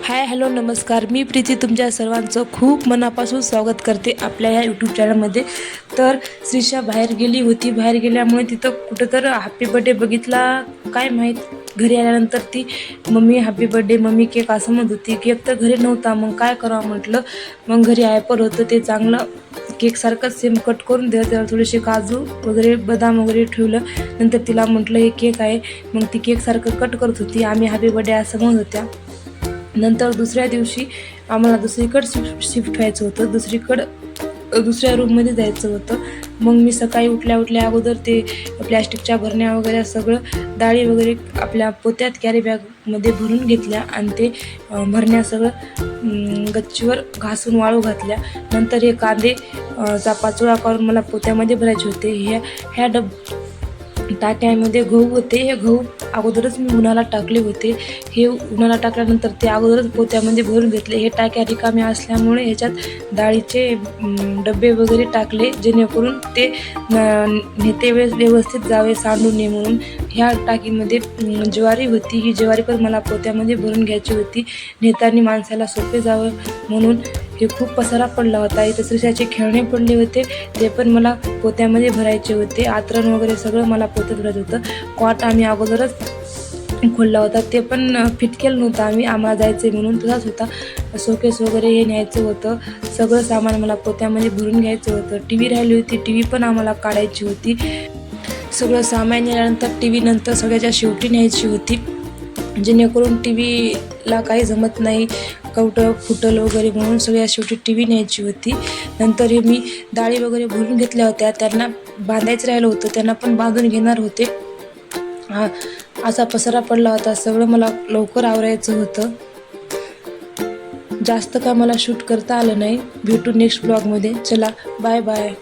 Hi hello नमस्कार, मी प्रीती तुमच्या सर्वांचं खूप मनापासून स्वागत करते आपल्या या यूट्यूब चॅनलमध्ये. तर श्रीषा बाहेर गेली होती. बाहेर गेल्यामुळे तिथं कुठं तर हॅपी बर्थडे बघितला काय माहीत. घरी आल्यानंतर ती mummy happy birthday mummy cake असं म्हणत होती. केक तर घरी नव्हता, मग काय करावं म्हटलं. मग घरी ॲपर होतं ते चांगलं केकसारखं सेम कट करून दिलं. त्याला थोडेसे काजू वगैरे बदाम वगैरे ठेवलं. नंतर तिला म्हटलं हे केक आहे. मग ती केकसारखं कट करत होती. आम्ही हॅपी बर्थडे असं म्हणत होत्या. नंतर दुसऱ्या दिवशी आम्हाला दुसरीकडं शिफ्ट व्हायचं होतं. दुसऱ्या रूममध्ये जायचं होतं. मग मी सकाळी उठल्या अगोदर ते प्लॅस्टिकच्या भरण्या वगैरे सगळं डाळी वगैरे आपल्या पोत्यात कॅरी बॅगमध्ये भरून घेतल्या आणि ते भरण्या सगळं गच्चीवर घासून वाळू घातल्या. नंतर हे कांदे चा पाचोळा करून मला पोत्यामध्ये भरायचे होते. ह्या टाक्यामध्ये गहू होते. हे गहू अगोदरच मी उन्हाला टाकले होते. हे उन्हाला टाकल्यानंतर ते अगोदरच पोत्यामध्ये भरून घेतले. हे टाक्या रिकाम्या असल्यामुळे ह्याच्यात डाळीचे डबे वगैरे टाकले, जेणेकरून ते नेते वेळेस व्यवस्थित जावे, सांडू नये म्हणून. ह्या टाकीमध्ये ज्वारी होती. ही ज्वारी पण मला पोत्यामध्ये भरून घ्यायची होती, नेताना माणसाला सोपे जावं म्हणून. हे खूप पसारा पडला होता. इथं श्रीषाचे खेळणे पडले होते, ते पण मला पोत्यामध्ये भरायचे होते. आतरण वगैरे सगळं मला पोत्यात भरायचं होतं. कॉट आम्ही अगोदरच खोलला होता, ते पण फिट केलं नव्हतं आम्हाला जायचं म्हणून तसाच होता. शोकेस वगैरे हे न्यायचं होतं. सगळं सामान मला पोत्यामध्ये भरून घ्यायचं होतं. टी व्ही राहिली होती, टी व्ही पण आम्हाला काढायची होती. सगळं सामान नेल्यानंतर टी व्ही नंतर सगळ्याच्या शेवटी न्यायची होती, जेणेकरून टी व्हीला काही जमत नाही, कवटं फुटल वगैरे म्हणून सगळ्या शेवटी टी व्ही न्यायची होती. नंतर हे मी डाळी वगैरे भरून घेतल्या होत्या, त्यांना बांधायचं राहिलं होतं, त्यांना पण बांधून घेणार होते. असा पसारा पडला होता. सगळं मला लवकर आवरायचं होतं. जास्त काय मला शूट करता आलं नाही. भेटू नेक्स्ट ब्लॉगमध्ये. चला बाय बाय.